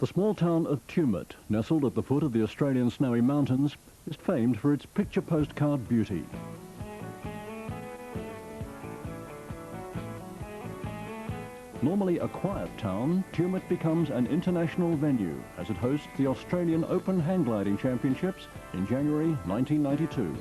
The small town of Tumut, nestled at the foot of the Australian Snowy Mountains, is famed for its picture postcard beauty. Normally a quiet town, Tumut becomes an international venue as it hosts the Australian Open Hang Gliding Championships in January 1992.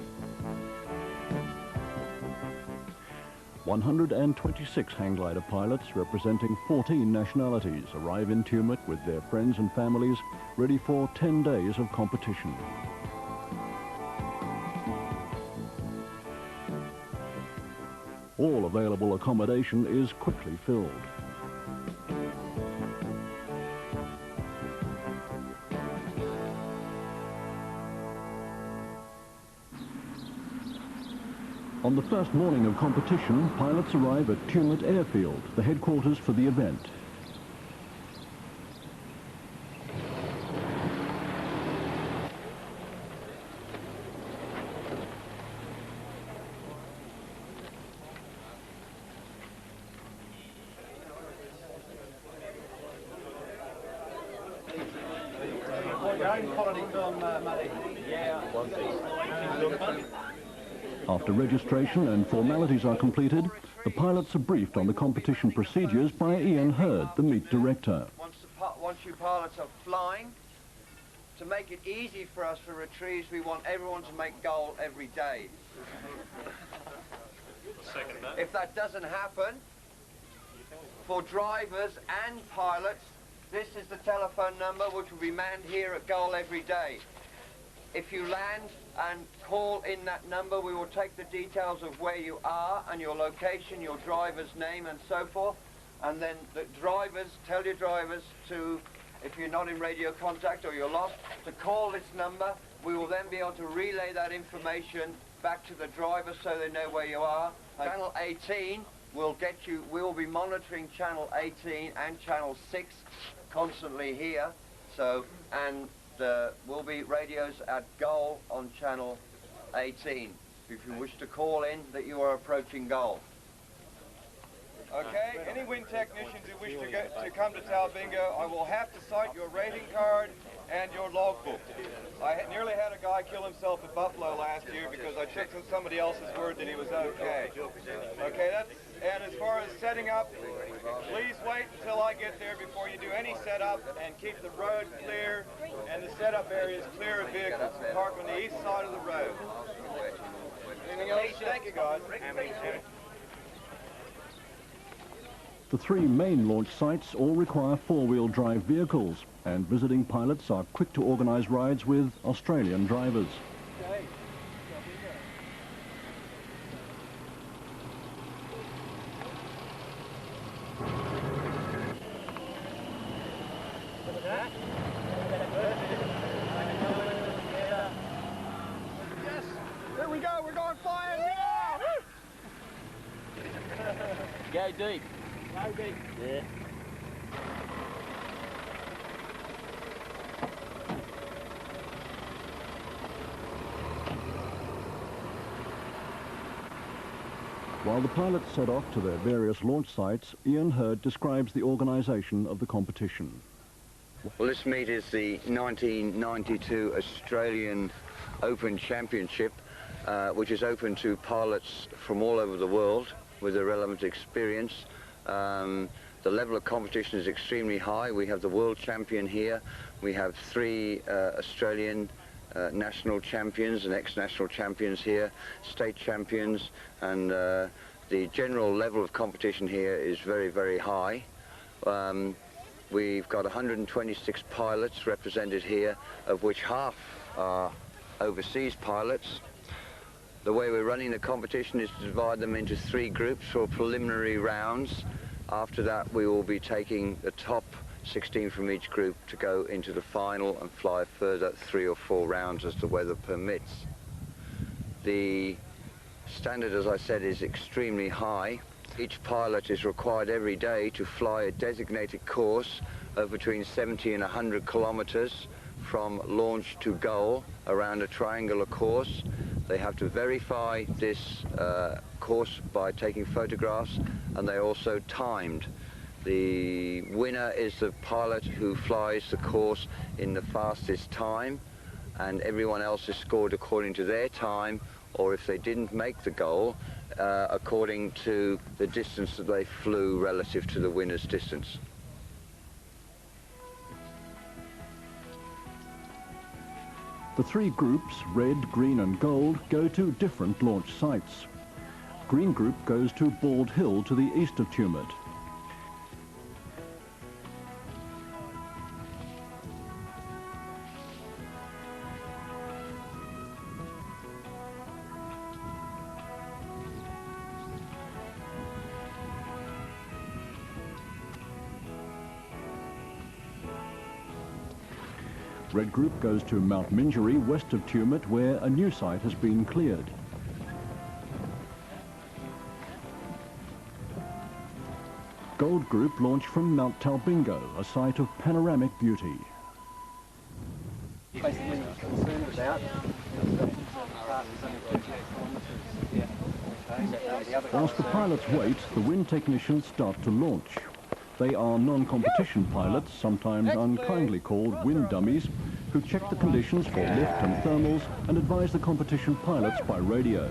126 hang glider pilots representing 14 nationalities arrive in Tumut with their friends and families ready for 10 days of competition. All available accommodation is quickly filled. On the first morning of competition, pilots arrive at Tumut Airfield, the headquarters for the event. After registration and formalities are completed, the pilots are briefed on the competition procedures by Ian Hurd, the meet director. Once you pilots are flying, to make it easy for us for retrieves, we want everyone to make goal every day. If that doesn't happen, for drivers and pilots, this is the telephone number which will be manned here at goal every day. If you land and call in that number, we will take the details of where you are and your location, your driver's name and so forth. And then the drivers, tell your drivers to, if you're not in radio contact or you're lost, to call this number. We will then be able to relay that information back to the driver so they know where you are. Channel 18 will get you, we will be monitoring channel 18 and channel 6 constantly here. So, and will be radios at goal on channel 18 if you wish to call in that you are approaching goal. Okay, any wind technicians who wish to come to Talbingo, I will have to cite your rating card and your logbook. I nearly had a guy kill himself at Buffalo last year because I took somebody else's word that he was okay. Okay, and as far as setting up, please wait until I get there before you do any setup and keep the road clear and the setup areas clear of vehicles. Park on the east side of the road. Anything else? Thank you, guys. The three main launch sites all require four-wheel drive vehicles, and visiting pilots are quick to organise rides with Australian drivers. Yes, there we go, we're going flying. Go deep. Go deep. Yeah. While the pilots set off to their various launch sites, Ian Hurd describes the organisation of the competition. Well, this meet is the 1992 Australian Open Championship, which is open to pilots from all over the world with the relevant experience. The level of competition is extremely high. We have the world champion here. We have three Australian national champions and ex-national champions here, state champions, and the general level of competition here is very, very high. We've got 126 pilots represented here, of which half are overseas pilots. The way we're running the competition is to divide them into three groups for preliminary rounds. After that, we will be taking the top 16 from each group to go into the final and fly further 3 or 4 rounds as the weather permits. The standard, as I said, is extremely high. Each pilot is required every day to fly a designated course of between 70 and 100 kilometers from launch to goal around a triangular course. They have to verify this course by taking photographs, and they're also timed. The winner is the pilot who flies the course in the fastest time, and everyone else is scored according to their time, or if they didn't make the goal, according to the distance that they flew relative to the winner's distance. The three groups, red, green and gold, go to different launch sites. Green group goes to Bald Hill to the east of Tumut. Red group goes to Mount Mingery, west of Tumut, where a new site has been cleared. Gold group launch from Mount Talbingo, a site of panoramic beauty. Whilst the pilots wait, the wind technicians start to launch. They are non-competition pilots, sometimes unkindly called wind dummies, who check the conditions for lift and thermals and advise the competition pilots by radio.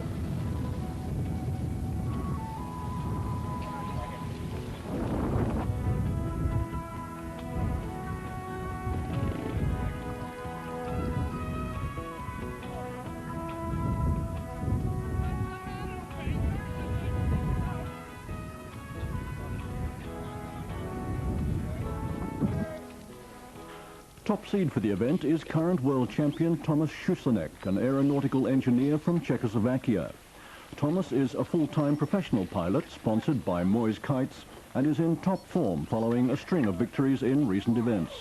Top seed for the event is current world champion Thomas Schusanek, an aeronautical engineer from Czechoslovakia. Thomas is a full-time professional pilot sponsored by Moyes Kites and is in top form following a string of victories in recent events.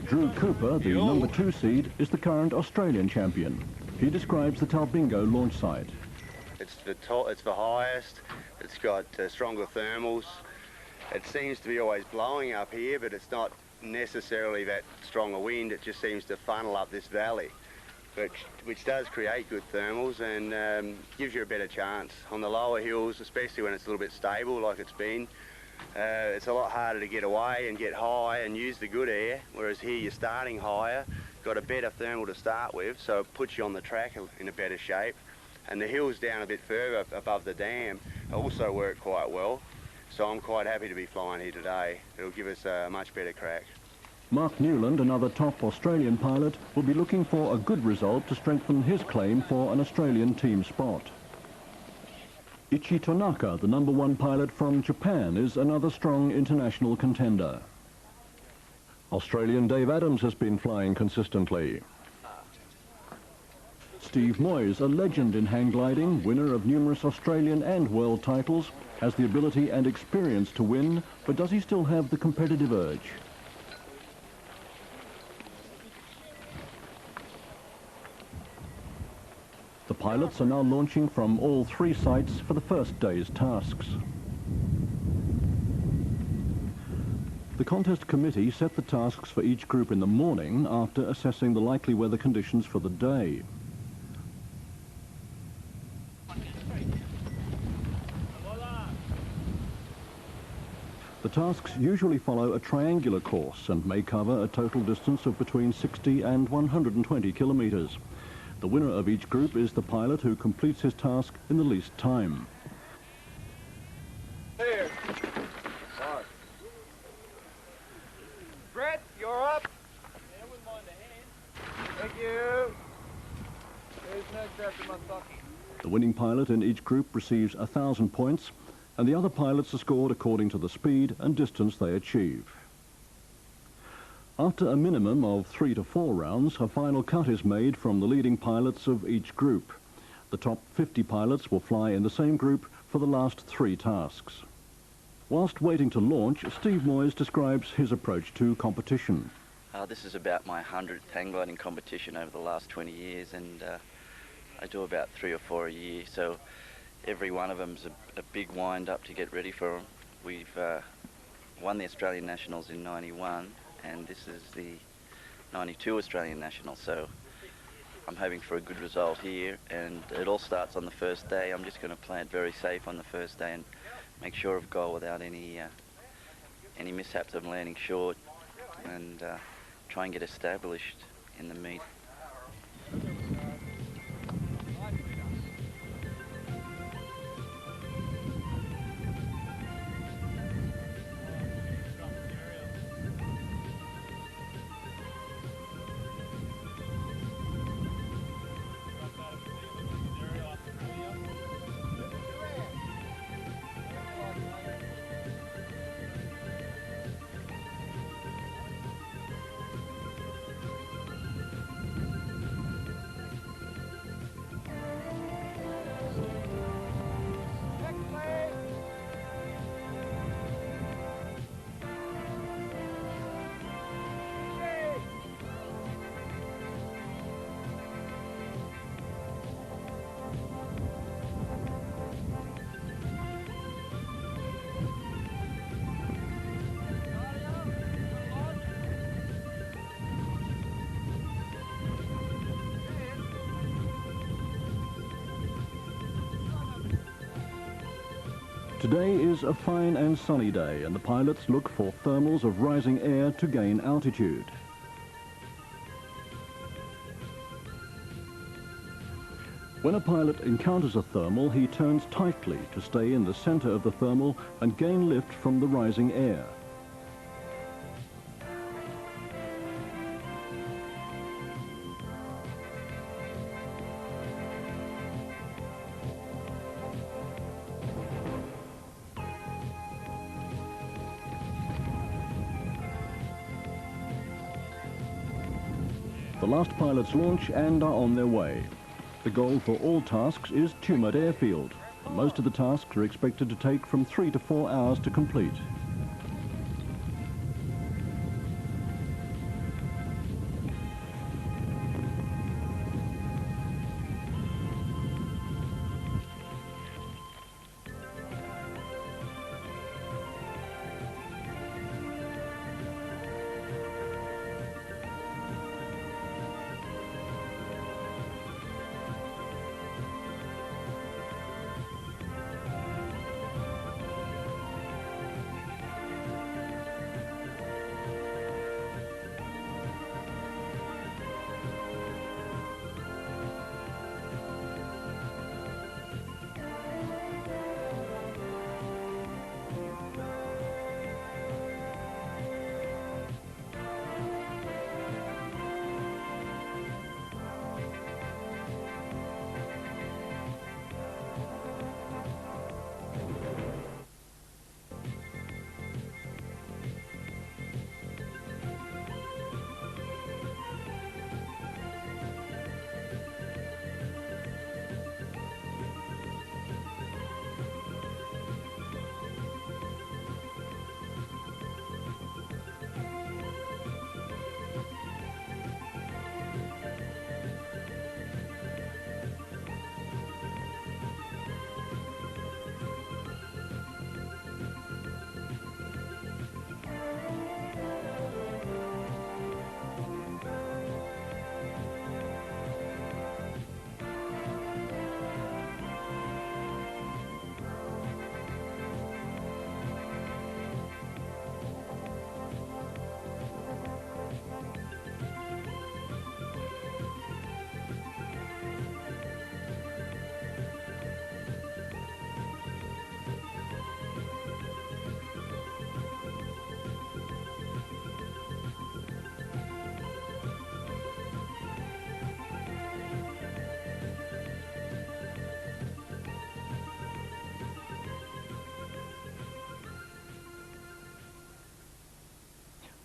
Drew Cooper, the number 2 seed, is the current Australian champion. He describes the Talbingo launch site. It's the highest, it's got stronger thermals. It seems to be always blowing up here, but it's not necessarily that strong a wind. It just seems to funnel up this valley, which does create good thermals and gives you a better chance. On the lower hills, especially when it's a little bit stable like it's been, it's a lot harder to get away and get high and use the good air, whereas here you're starting higher, got a better thermal to start with, so it puts you on the track in a better shape. And the hills down a bit further above the dam also work quite well. So I'm quite happy to be flying here today. It'll give us a much better crack. Mark Newland, another top Australian pilot, will be looking for a good result to strengthen his claim for an Australian team spot. Ichi Tanaka, the number 1 pilot from Japan, is another strong international contender. Australian Dave Adams has been flying consistently. Steve Moyes, a legend in hang gliding, winner of numerous Australian and world titles, has the ability and experience to win, but does he still have the competitive urge? The pilots are now launching from all 3 sites for the first day's tasks. The contest committee set the tasks for each group in the morning after assessing the likely weather conditions for the day. The tasks usually follow a triangular course and may cover a total distance of between 60 and 120 kilometers. The winner of each group is the pilot who completes his task in the least time. There. Sorry. Brett, you're up. Yeah, I wouldn't mind a hand. Thank you. Who's next after Masaki? The winning pilot in each group receives 1,000 points, and the other pilots are scored according to the speed and distance they achieve. After a minimum of 3 to 4 rounds, a final cut is made from the leading pilots of each group. The top 50 pilots will fly in the same group for the last 3 tasks. Whilst waiting to launch, Steve Moyes describes his approach to competition. This is about my 100th hang gliding competition over the last 20 years, and I do about 3 or 4 a year, so every one of them's a big wind-up to get ready for them. We've won the Australian Nationals in '91, and this is the '92 Australian Nationals, so I'm hoping for a good result here, and it all starts on the first day. I'm just going to play it very safe on the first day and make sure of goal without any mishaps of landing short, and try and get established in the meet. Today is a fine and sunny day, and the pilots look for thermals of rising air to gain altitude. When a pilot encounters a thermal, he turns tightly to stay in the center of the thermal and gain lift from the rising air. The last pilots launch and are on their way. The goal for all tasks is Tumut Airfield, and most of the tasks are expected to take from 3 to 4 hours to complete.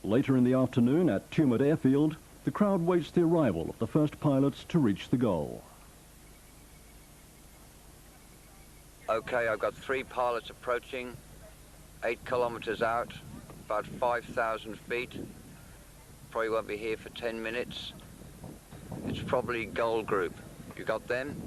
Later in the afternoon at Tumut Airfield, the crowd waits the arrival of the first pilots to reach the goal. Okay, I've got 3 pilots approaching, 8 kilometers out, about 5,000 feet. Probably won't be here for 10 minutes. It's probably Gold Group. You got them?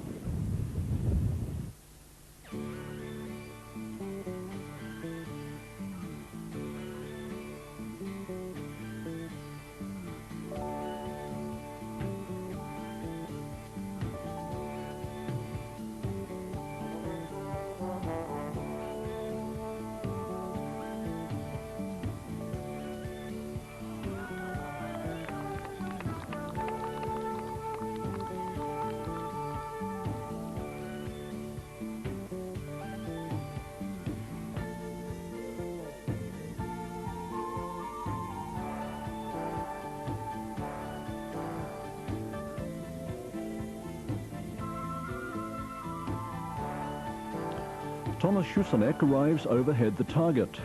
Thomas Schusenek arrives overhead the target.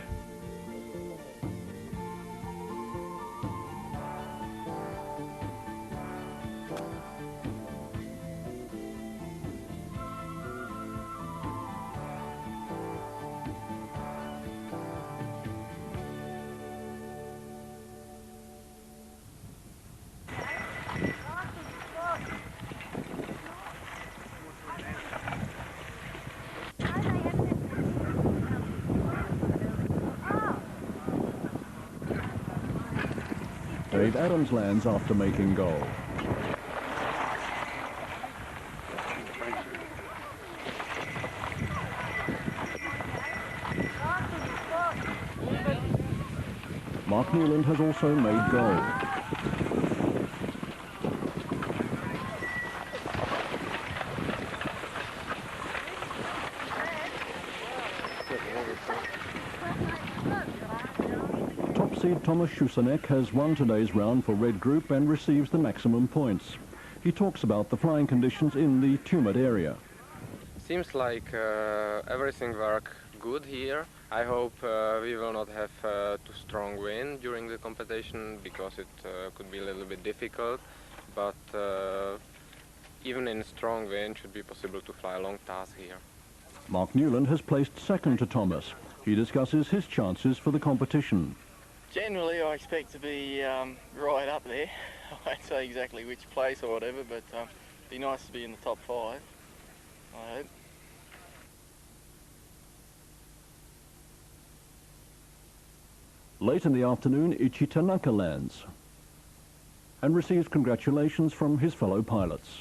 Dave Adams lands after making goal. Mark Newland has also made goal. Top seed Thomas Schusenek has won today's round for Red Group and receives the maximum points. He talks about the flying conditions in the Tumut area. Seems like everything works good here. I hope we will not have too strong wind during the competition because it could be a little bit difficult, but even in strong wind should be possible to fly a long task here. Mark Newland has placed second to Thomas. He discusses his chances for the competition. Generally, I expect to be right up there. I won't say exactly which place or whatever, but it'd be nice to be in the top 5, I hope. Late in the afternoon, Ichi Tanaka lands and receives congratulations from his fellow pilots.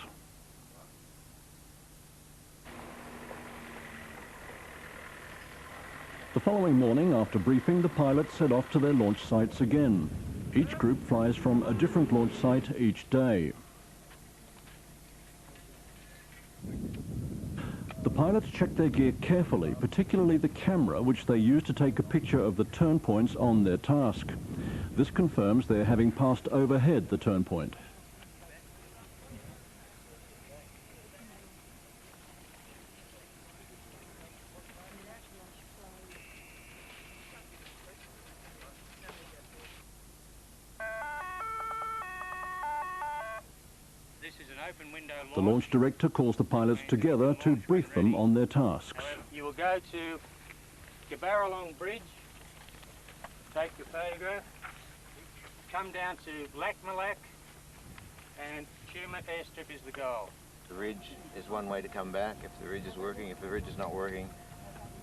The following morning, after briefing, the pilots head off to their launch sites again. Each group flies from a different launch site each day. The pilots check their gear carefully, particularly the camera, which they use to take a picture of the turn points on their task. This confirms they're having passed overhead the turn point. The launch director calls the pilots together to brief them on their tasks. You will go to Gabarralong Bridge, take your photograph, come down to Lakmalak, and Tumut airstrip is the goal. The ridge is one way to come back if the ridge is working. If the ridge is not working,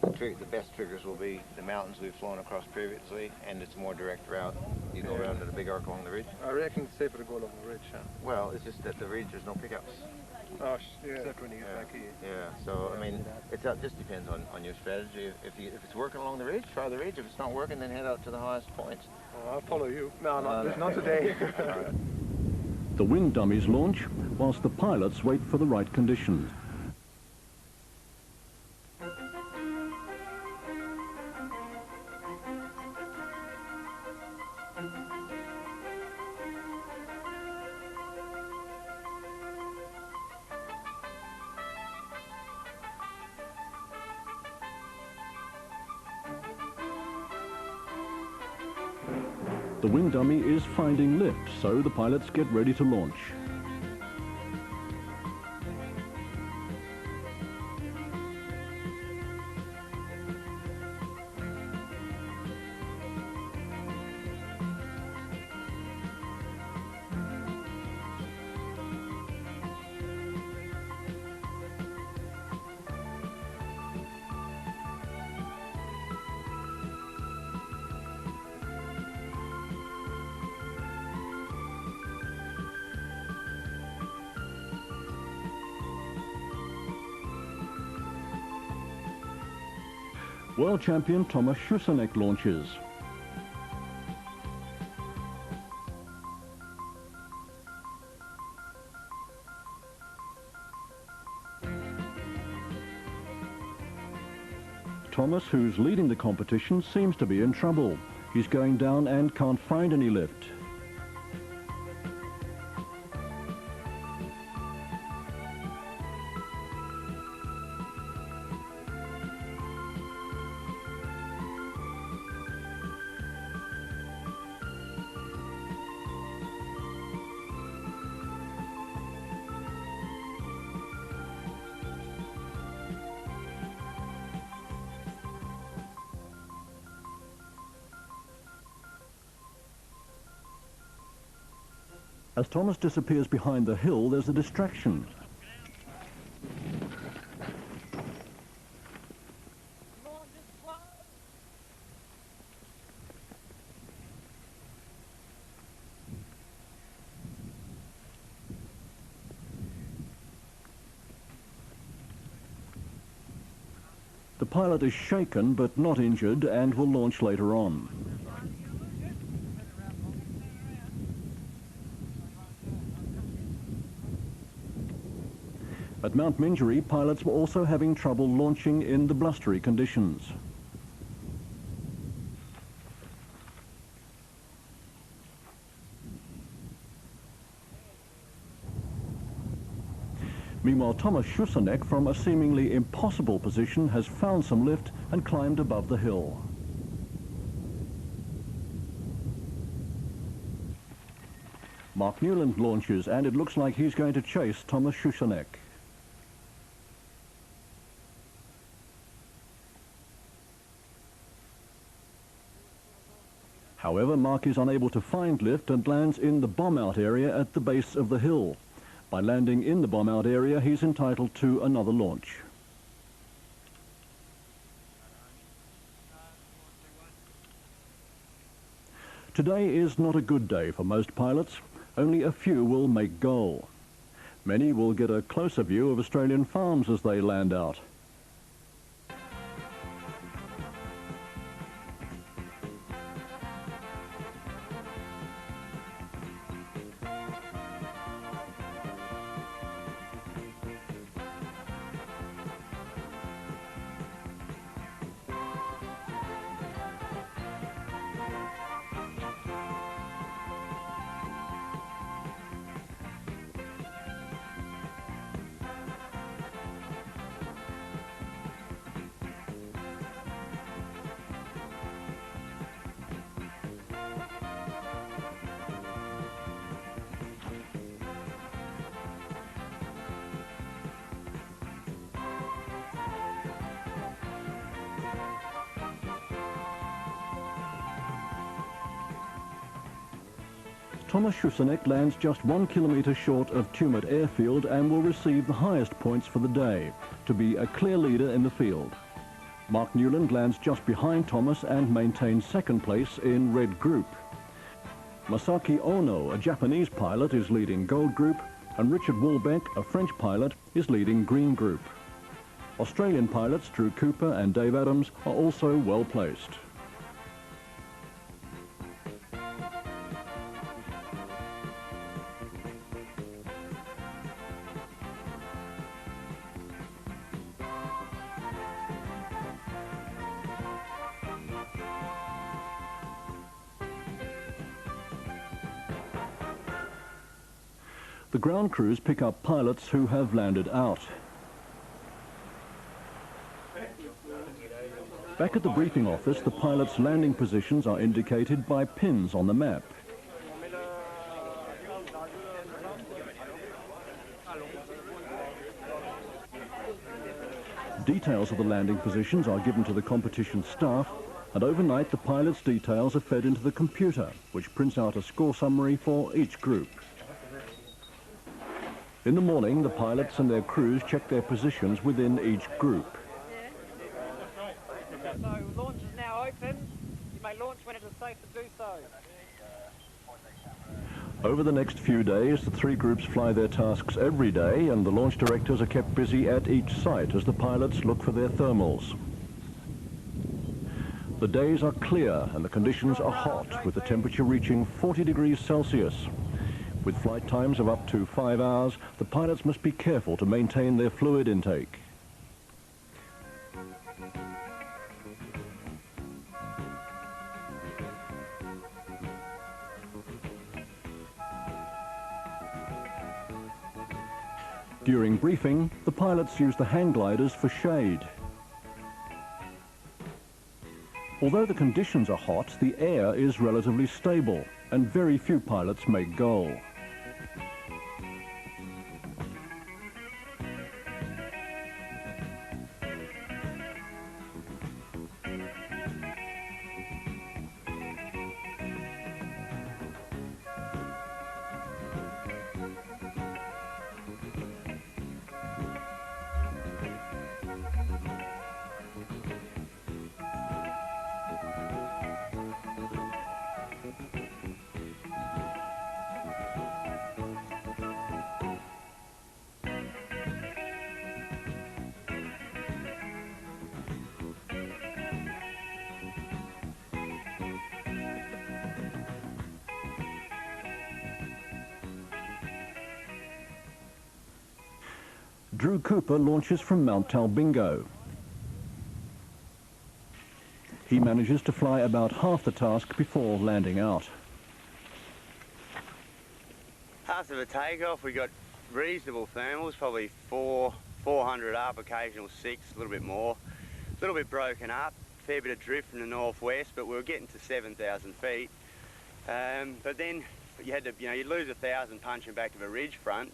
the best triggers will be the mountains we've flown across previously, and it's a more direct route. You go around at a big arc along the ridge. I reckon it's safer to go along the ridge, huh? Well, it's just that the ridge, there's no pickups. Oh, yeah. Except when you get back here. Yeah, so, I mean, it just depends on your strategy. If it's working along the ridge, try the ridge. If it's not working, then head out to the highest points. Oh, I'll follow you. No, not today. The wind dummies launch, whilst the pilots wait for the right conditions. The wind dummy is finding lift, so the pilots get ready to launch. World champion Thomas Schusenek launches. Thomas, who's leading the competition, seems to be in trouble. He's going down and can't find any lift. As Thomas disappears behind the hill, there's a distraction. The pilot is shaken but not injured and will launch later on. At Mount Mingerie, pilots were also having trouble launching in the blustery conditions. Meanwhile, Thomas Schusanek, from a seemingly impossible position, has found some lift and climbed above the hill. Mark Newland launches, and it looks like he's going to chase Thomas Schusanek. However, Mark is unable to find lift and lands in the bomb-out area at the base of the hill. By landing in the bomb-out area, he's entitled to another launch. Today is not a good day for most pilots. Only a few will make goal. Many will get a closer view of Australian farms as they land out. Thomas Schusanek lands just 1 kilometre short of Tumut Airfield and will receive the highest points for the day, to be a clear leader in the field. Mark Newland lands just behind Thomas and maintains second place in Red Group. Masaki Ono, a Japanese pilot, is leading Gold Group, and Richard Walbeck, a French pilot, is leading Green Group. Australian pilots Drew Cooper and Dave Adams are also well placed. The ground crews pick up pilots who have landed out. Back at the briefing office, the pilots' landing positions are indicated by pins on the map. Details of the landing positions are given to the competition staff, and overnight the pilots' details are fed into the computer, which prints out a score summary for each group. In the morning, the pilots and their crews check their positions within each group. So launch is now open. You may launch when it is safe to do so. Over the next few days, the three groups fly their tasks every day, and the launch directors are kept busy at each site as the pilots look for their thermals. The days are clear and the conditions are hot, with the temperature reaching 40 degrees Celsius. With flight times of up to 5 hours, the pilots must be careful to maintain their fluid intake. During briefing, the pilots use the hang gliders for shade. Although the conditions are hot, the air is relatively stable, and very few pilots make goal. Drew Cooper launches from Mount Talbingo. He manages to fly about half the task before landing out. After the takeoff, we got reasonable thermals, probably 400 up, occasional 6, a little bit more. A little bit broken up, fair bit of drift from the northwest, but we were getting to 7,000 feet. But then you had to, you'd lose 1,000 punching back to the ridge front,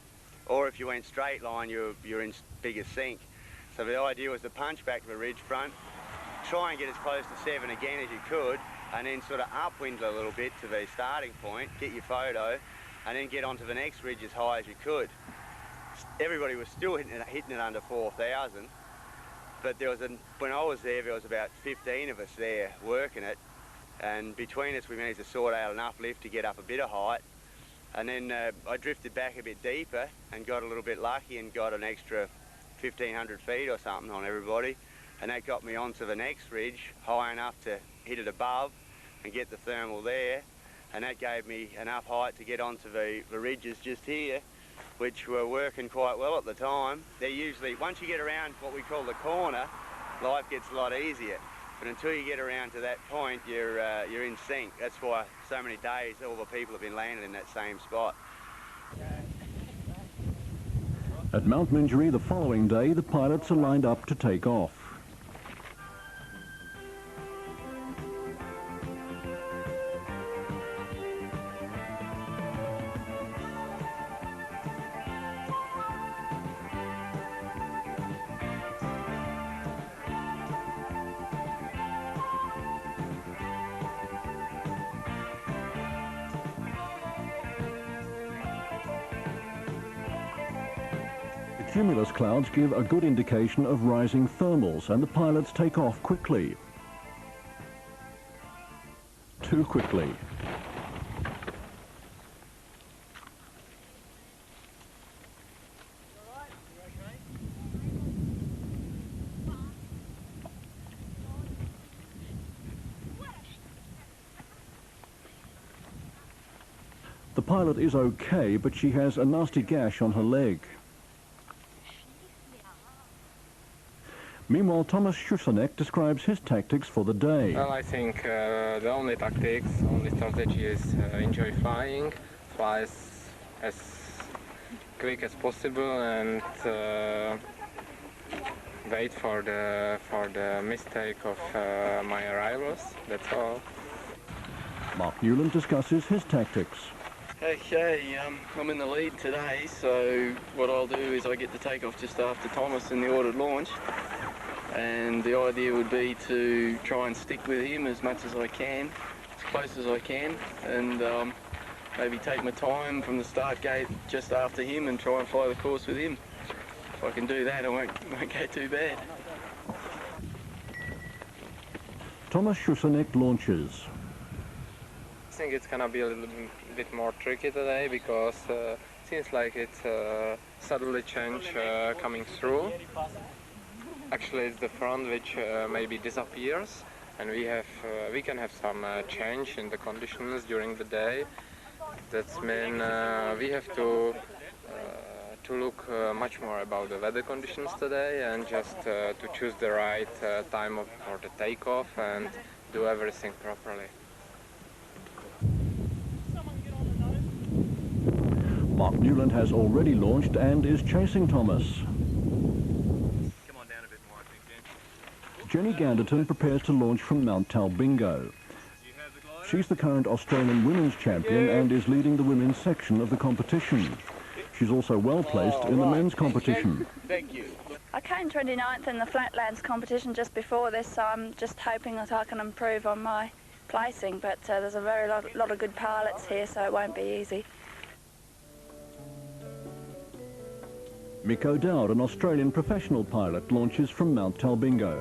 or if you went straight line, you're in bigger sink. So the idea was to punch back to the ridge front, try and get as close to 7 again as you could, and then sort of upwind a little bit to the starting point, get your photo, and then get onto the next ridge as high as you could. Everybody was still hitting it under 4,000, but when I was there was about 15 of us there working it, and between us we managed to sort out enough lift to get up a bit of height, and then I drifted back a bit deeper and got a little bit lucky and got an extra 1,500 feet or something on everybody, and that got me onto the next ridge high enough to hit it above and get the thermal there, and that gave me enough height to get onto the ridges just here, which were working quite well at the time. They're usually, once you get around what we call the corner, life gets a lot easier. But until you get around to that point, you're in sync. That's why so many days all the people have been landing in that same spot. At Mount Mingery the following day, the pilots are lined up to take off. Cumulus clouds give a good indication of rising thermals, and the pilots take off quickly. Too quickly. The pilot is okay, but she has a nasty gash on her leg. Meanwhile, Thomas Schusanek describes his tactics for the day. Well, I think the only strategy is enjoy flying, fly as quick as possible, and wait for the mistake of my arrivals. That's all. Mark Newland discusses his tactics. Okay, I'm in the lead today, so what I'll do is I get to take off just after Thomas in the ordered launch. And the idea would be to try and stick with him as much as I can, as close as I can, and maybe take my time from the start gate just after him and try and fly the course with him. If I can do that, I won't go too bad. Thomas Schusanek launches. I think it's gonna be a little bit more tricky today because it seems like it's suddenly change coming through. Actually, it's the front which maybe disappears, and we can have some change in the conditions during the day. That means we have to look much more about the weather conditions today, and just to choose the right time for the takeoff and do everything properly. Mark Newland has already launched and is chasing Thomas. Jenny Ganderton prepares to launch from Mount Talbingo. She's the current Australian women's champion and is leading the women's section of the competition. She's also well placed in the men's competition. Thank you. I came 29th in the Flatlands competition just before this, so I'm just hoping that I can improve on my placing, but there's a very lot of good pilots here, so it won't be easy. Mick O'Dowd, an Australian professional pilot, launches from Mount Talbingo.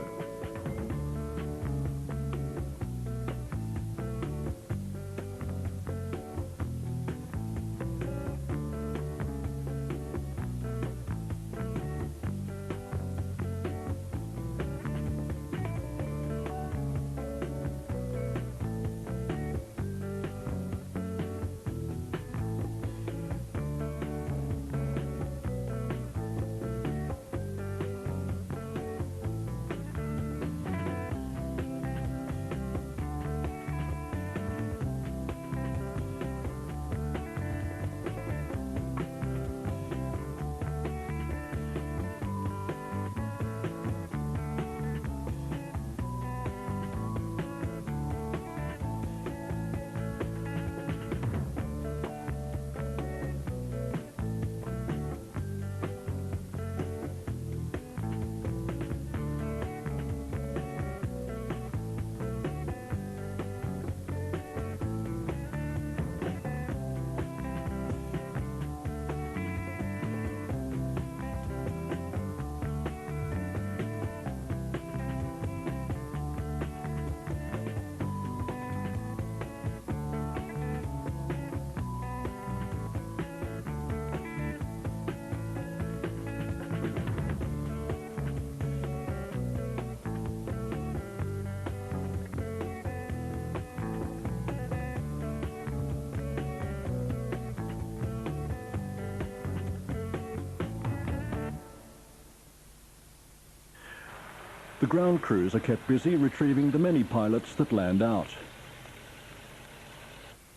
The ground crews are kept busy retrieving the many pilots that land out.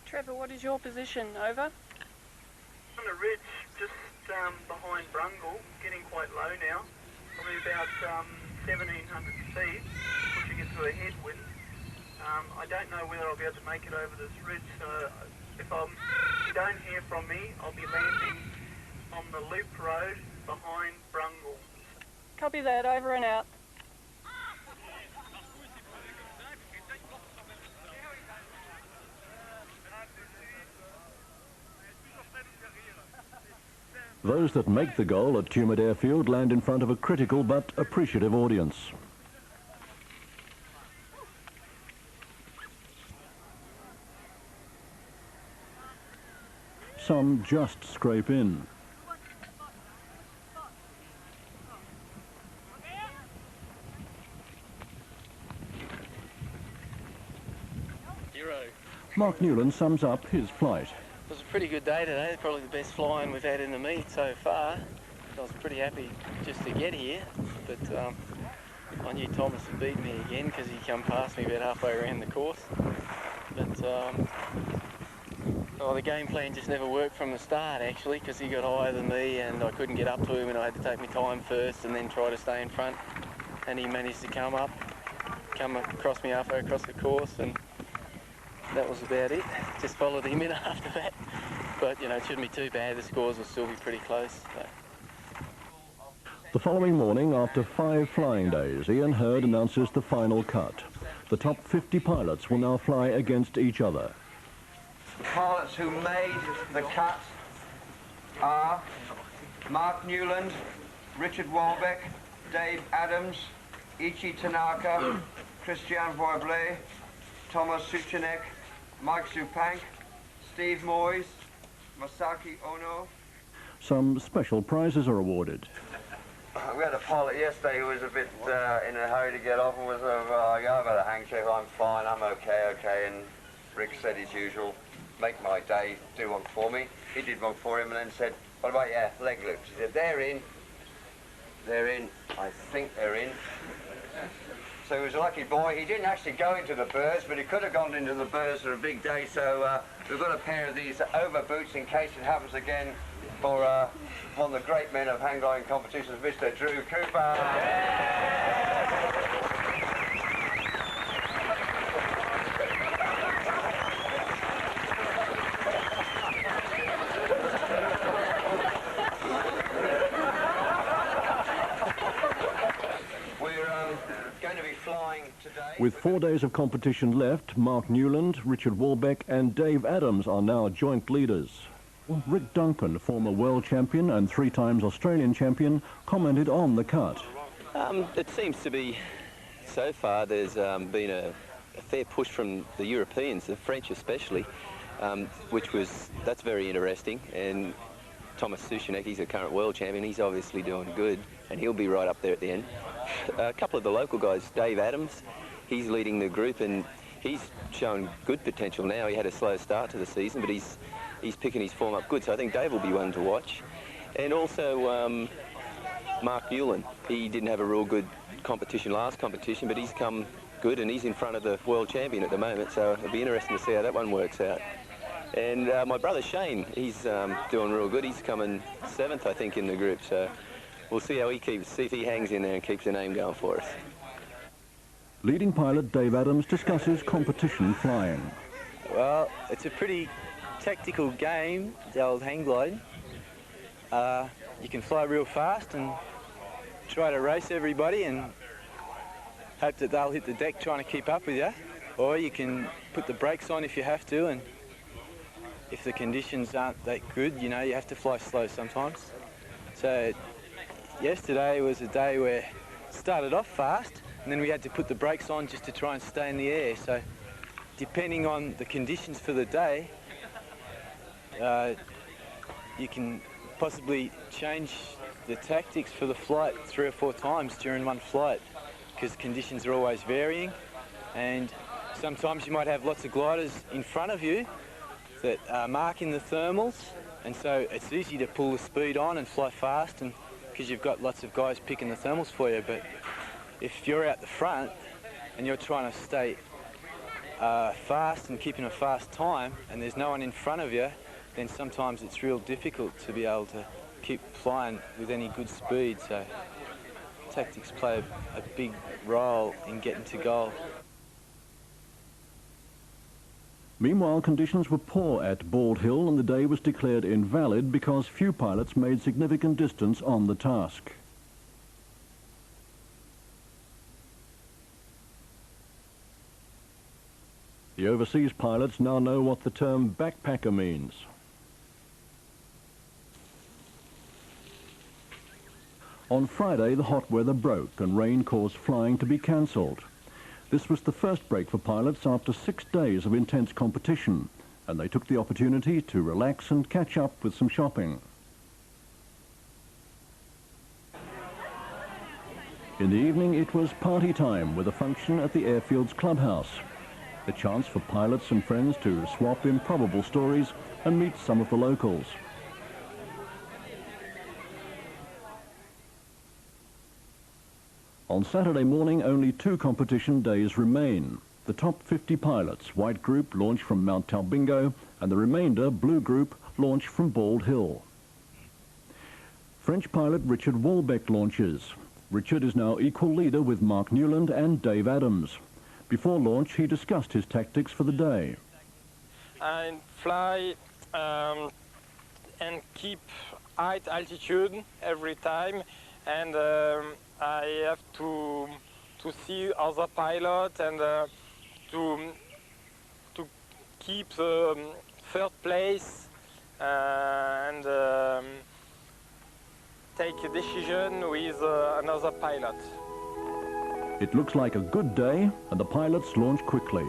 Trevor, what is your position? Over? On the ridge, just behind Brungle, getting quite low now, probably about 1,700 feet, pushing into a headwind. I don't know whether I'll be able to make it over this ridge, so if you don't hear from me, I'll be landing on the loop road behind Brungle. Copy that, over and out. Those that make the goal at Tumut Airfield land in front of a critical but appreciative audience. Some just scrape in. Mark Newland sums up his flight. It was a pretty good day today, probably the best flying we've had in the meet so far. I was pretty happy just to get here, but I knew Thomas would beat me again because he come past me about halfway around the course. But the game plan just never worked from the start actually, because he got higher than me and I couldn't get up to him and I had to take my time first and then try to stay in front. And he managed to come across me halfway across the course, and that was about it. Just followed him in after that. But, you know, it shouldn't be too bad. The scores will still be pretty close. So. The following morning, after 5 flying days, Ian Hurd announces the final cut. The top 50 pilots will now fly against each other. The pilots who made the cut are Mark Newland, Richard Walbeck, Dave Adams, Ichi Tanaka, Christian Voible, Thomas Suchanek, Mike Zupank, Steve Moyes, Masaki Ono. Some special prizes are awarded. We had a pilot yesterday who was a bit in a hurry to get off and was I've got a handshake, I'm fine, I'm okay, and Rick said as usual, make my day, do one for me. He did one for him and then said, what about your leg loops? He said, they're in, I think they're in. So he was a lucky boy. He didn't actually go into the birds, but he could have gone into the birds for a big day. So we've got a pair of these over boots in case it happens again for one of the great men of hang gliding competitions, Mr. Drew Cooper. With 4 days of competition left, Mark Newland, Richard Walbeck and Dave Adams are now joint leaders. Rick Duncan, former world champion and 3 times Australian champion, commented on the cut. It seems to be, so far, there's been a fair push from the Europeans, the French especially, that's very interesting. And Thomas Suchanek, he's a current world champion, he's obviously doing good, and he'll be right up there at the end. A couple of the local guys, Dave Adams, he's leading the group and he's shown good potential now. He had a slow start to the season, but he's picking his form up good, so I think Dave will be one to watch. And also Mark Newland, he didn't have a real good last competition, but he's come good and he's in front of the world champion at the moment, so it'll be interesting to see how that one works out. And my brother Shane, he's doing real good. He's coming 7th, I think, in the group, so we'll see how see if he hangs in there and keeps the name going for us. Leading pilot Dave Adams discusses competition flying. Well, it's a pretty tactical game, the old hang gliding. You can fly real fast and try to race everybody and hope that they'll hit the deck trying to keep up with you. Or you can put the brakes on if you have to, and if the conditions aren't that good, you know, you have to fly slow sometimes. So yesterday was a day where it started off fast and then we had to put the brakes on just to try and stay in the air. So depending on the conditions for the day, you can possibly change the tactics for the flight 3 or 4 times during one flight, because conditions are always varying, and sometimes you might have lots of gliders in front of you that are marking the thermals, and so it's easy to pull the speed on and fly fast, and because you've got lots of guys picking the thermals for you. But if you're out the front and you're trying to stay fast and keeping a fast time and there's no one in front of you, then sometimes it's real difficult to be able to keep flying with any good speed. So tactics play a big role in getting to goal. Meanwhile, conditions were poor at Bald Hill and the day was declared invalid because few pilots made significant distance on the task. The overseas pilots now know what the term backpacker means. On Friday, the hot weather broke and rain caused flying to be cancelled. This was the first break for pilots after 6 days of intense competition, and they took the opportunity to relax and catch up with some shopping. In the evening, it was party time with a function at the airfield's clubhouse. A chance for pilots and friends to swap improbable stories and meet some of the locals. On Saturday morning, only 2 competition days remain. The top 50 pilots, White Group, launch from Mount Talbingo, and the remainder, Blue Group, launch from Bald Hill. French pilot Richard Walbeck launches. Richard is now equal leader with Mark Newland and Dave Adams. Before launch, he discussed his tactics for the day. I fly and keep high altitude every time, and I have to see other pilots and to keep the third place and take a decision with another pilot. It looks like a good day, and the pilots launch quickly.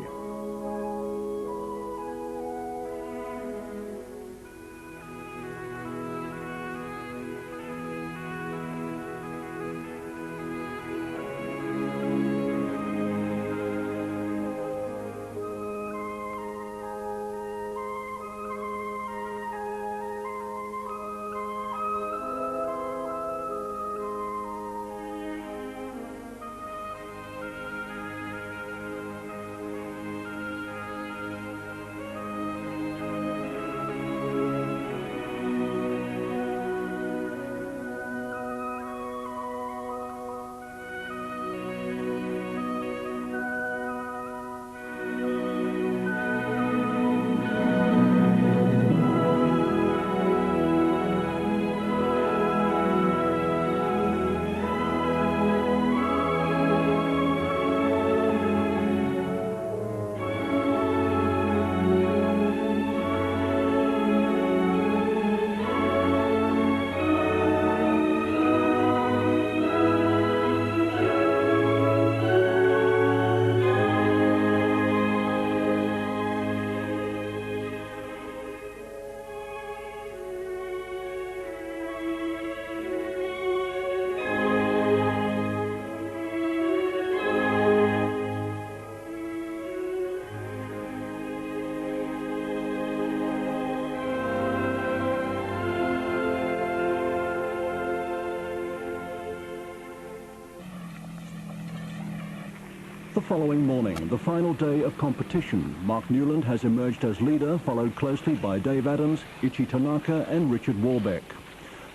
The following morning, the final day of competition, Mark Newland has emerged as leader, followed closely by Dave Adams, Ichi Tanaka and Richard Walbeck.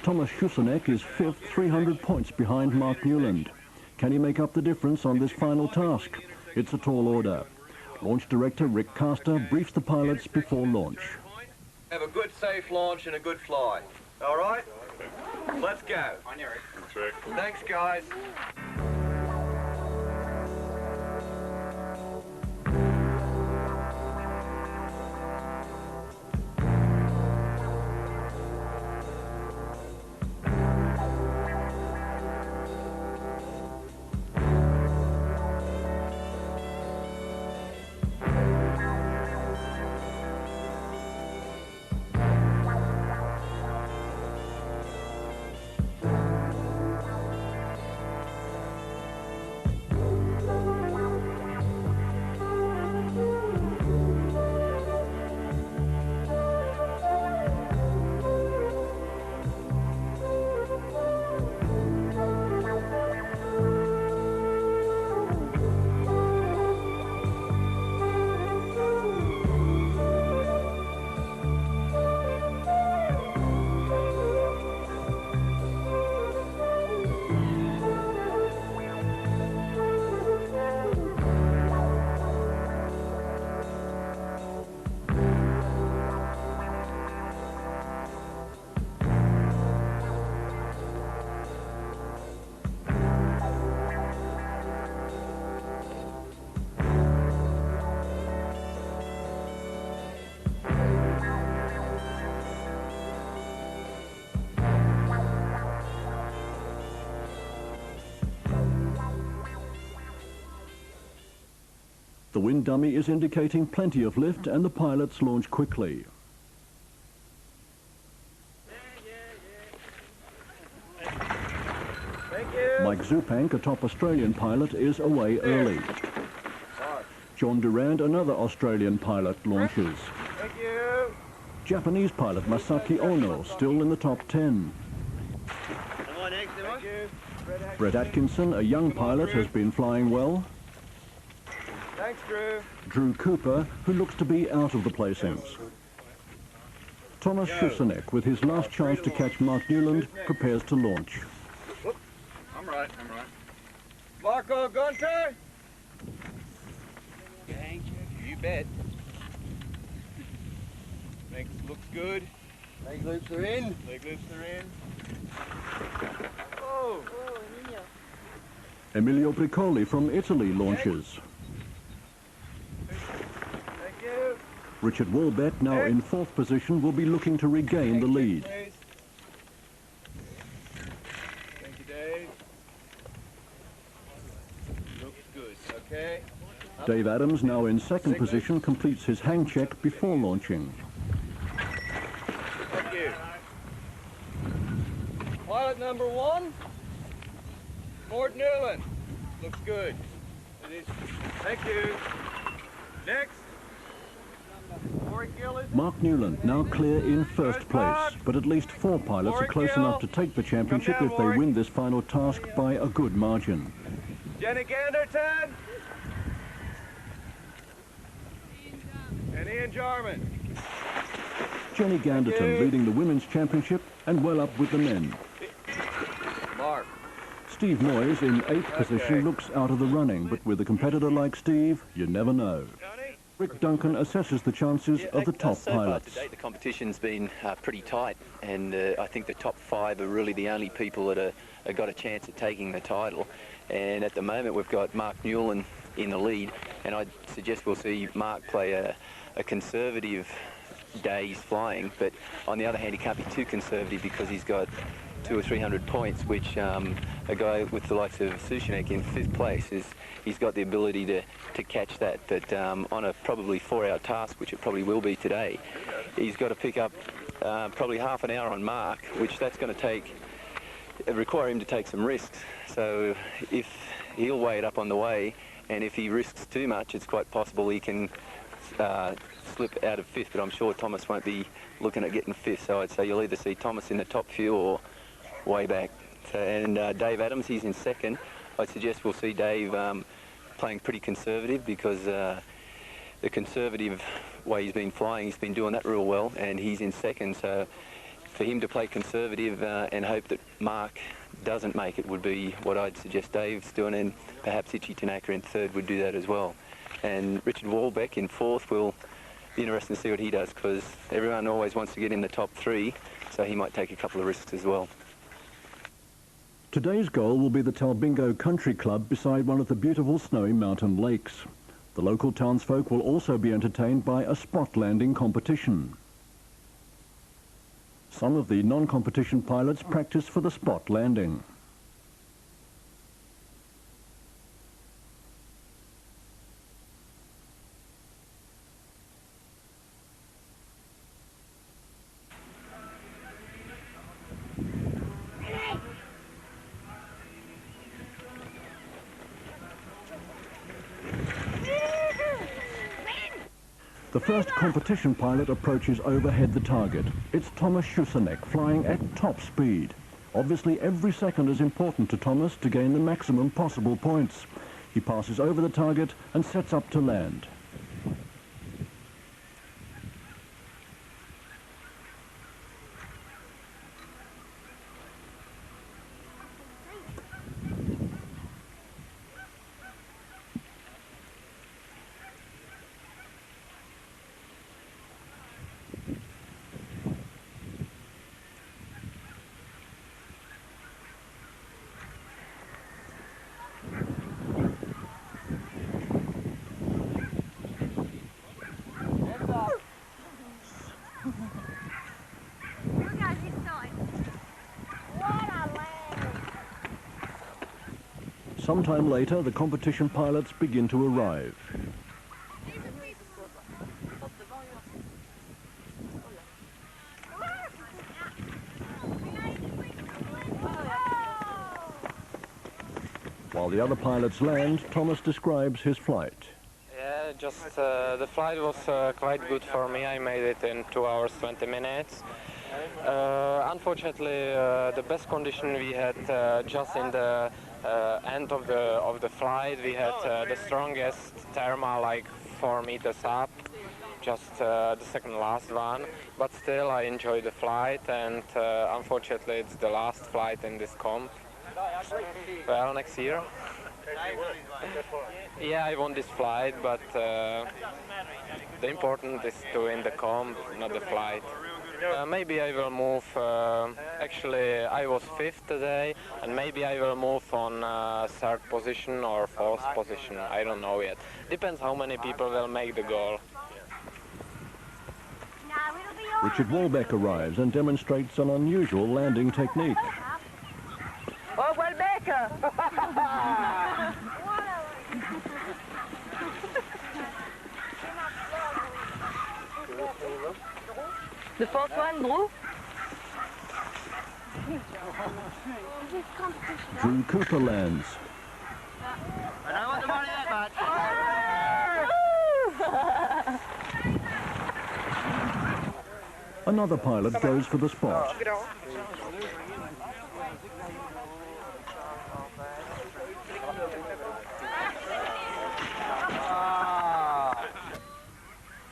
Thomas Schusenek is 5th, 300 points behind Mark Newland. Can he make up the difference on this final task? It's a tall order. Launch director Rick Caster briefs the pilots before launch. Have a good safe launch and a good fly. All right? Let's go. On your Thanks, guys. The wind dummy is indicating plenty of lift and the pilots launch quickly. Mike Zupank, a top Australian pilot, is away early. John Durand, another Australian pilot, launches. Thank you. Japanese pilot Masaki Ono, still in the top 10. Thank you. Brett Atkinson, a young pilot, has been flying well. Thanks, Drew. Drew Cooper, who looks to be out of the placings. Thomas Schusenek, with his last chance to catch Mark Newland, prepares to launch. I'm right. Marco Gunter. You bet. Thanks, looks good. Leg loops are in. Oh, Emilio Briccoli from Italy launches. Thank you. Richard Walbett, now in 4th position, will be looking to regain the lead. Thank you, Dave. Looks good. Okay. Dave Adams, now in 2nd position, completes his hang check before launching. Thank you. Pilot number 1, Mort Newland. Looks good. Thank you. Next. Rory Gillis. Mark Newland now clear in 1st place, but at least 4 pilots are close enough to take the championship if they win this final task by a good margin. Jenny Ganderton. And Ian Jarman. Jenny Ganderton leading the women's championship and well up with the men. Mark. Steve Moyes in 8th position looks out of the running, but with a competitor like Steve, you never know. Rick Duncan assesses the chances of the top so pilots. Far today, the competition's been pretty tight, and I think the top 5 are really the only people that have got a chance at taking the title. And at the moment, we've got Mark Newland in the lead, and I'd suggest we'll see Mark play a conservative days flying, but on the other hand, he can't be too conservative because he's got 200 or 300 points, which a guy with the likes of Sushinek in 5th place he's got the ability to catch that. But on a probably 4-hour task, which it probably will be today, he's got to pick up probably half an hour on Mark, which that's going to require him to take some risks. So if he'll weigh it up on the way, and if he risks too much, it's quite possible he can slip out of 5th, but I'm sure Thomas won't be looking at getting 5th, so I'd say you'll either see Thomas in the top few or way back. So, and Dave Adams, he's in 2nd. I'd suggest we'll see Dave playing pretty conservative because the conservative way he's been flying, he's been doing that real well, and he's in 2nd, so for him to play conservative and hope that Mark doesn't make it would be what I'd suggest Dave's doing, and perhaps Ichi Tanaka in 3rd would do that as well. And Richard Walbeck in 4th will be interesting to see what he does, because everyone always wants to get in the top 3, so he might take a couple of risks as well. Today's goal will be the Talbingo Country Club beside one of the beautiful snowy mountain lakes. The local townsfolk will also be entertained by a spot landing competition. Some of the non-competition pilots practice for the spot landing. The first competition pilot approaches overhead the target. It's Thomas Schusenek flying at top speed. Obviously, every second is important to Thomas to gain the maximum possible points. He passes over the target and sets up to land. Sometime later, the competition pilots begin to arrive. the other pilots land, Thomas describes his flight. Yeah, just the flight was quite good for me. I made it in 2 hours 20 minutes. Unfortunately, the best condition we had just in the end of the flight. We had the strongest thermal, like 4 meters up, just the second last one. But still, I enjoyed the flight, and unfortunately, it's the last flight in this comp. Well, next year. Yeah, I won this flight, but the important is to win the comp, not the flight. Maybe I will move, actually I was 5th today, and maybe I will move on 3rd position or 4th position, I don't know yet. Depends how many people will make the goal. Richard Walbeck arrives and demonstrates an unusual landing technique. Oh, Walbeck! The fourth one, Drew? Drew Cooper lands. I don't want the money that much. Another pilot goes for the spot.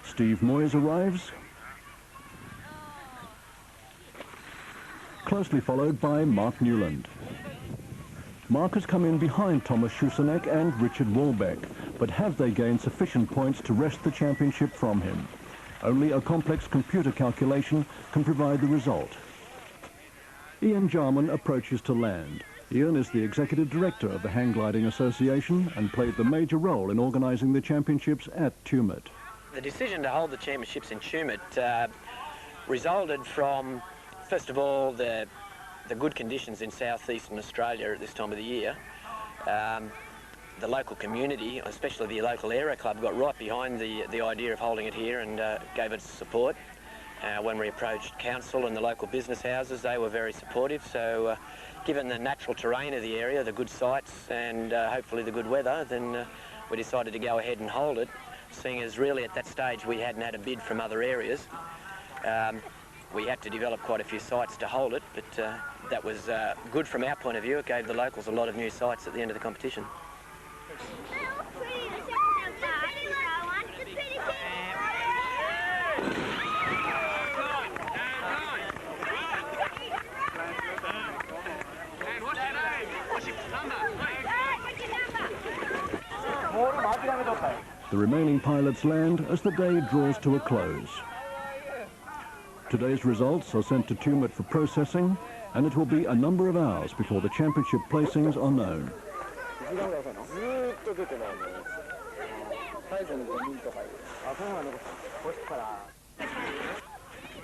Steve Moyes arrives, closely followed by Mark Newland. Mark has come in behind Thomas Schusenek and Richard Walbeck, but have they gained sufficient points to wrest the championship from him? Only a complex computer calculation can provide the result. Ian Jarman approaches to land. Ian is the executive director of the Hang Gliding Association and played the major role in organising the championships at Tumut. The decision to hold the championships in Tumut resulted from, first of all, the good conditions in southeastern Australia at this time of the year. The local community, especially the local aero club, got right behind the idea of holding it here and gave it support. When we approached council and the local business houses, they were very supportive. So given the natural terrain of the area, the good sites and hopefully the good weather, then we decided to go ahead and hold it, seeing as really at that stage we hadn't had a bid from other areas. We had to develop quite a few sites to hold it, but that was good from our point of view. It gave the locals a lot of new sites at the end of the competition. The remaining pilots land as the day draws to a close. Today's results are sent to Tumut for processing, and it will be a number of hours before the championship placings are known.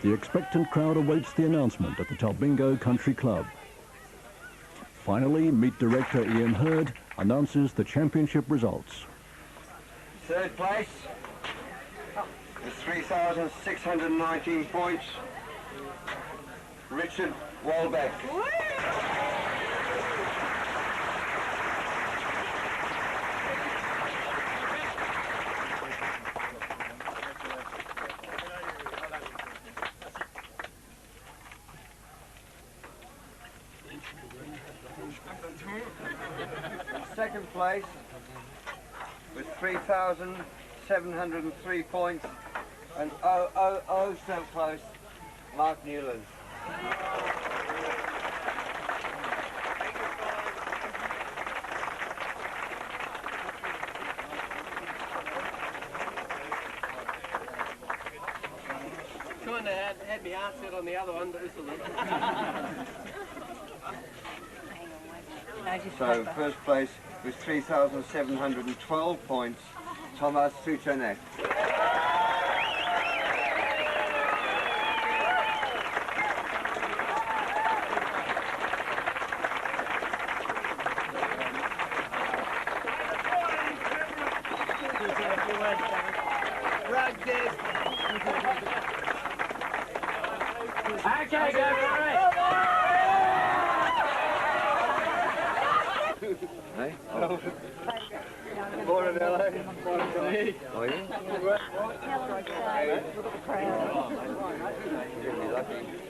The expectant crowd awaits the announcement at the Talbingo Country Club. Finally, meet director Ian Hurd announces the championship results. 3rd place with 3,619 points, Richard Walbeck. Second place with 3,703 points, and so close, Mark Newland. Kind of had my heart set on the other one, but this was it. So first place with 3,712 points, Thomas Schusenek. Okay, go for it! Hey? Morning, LA. Oh, yeah? Morning. Really lucky.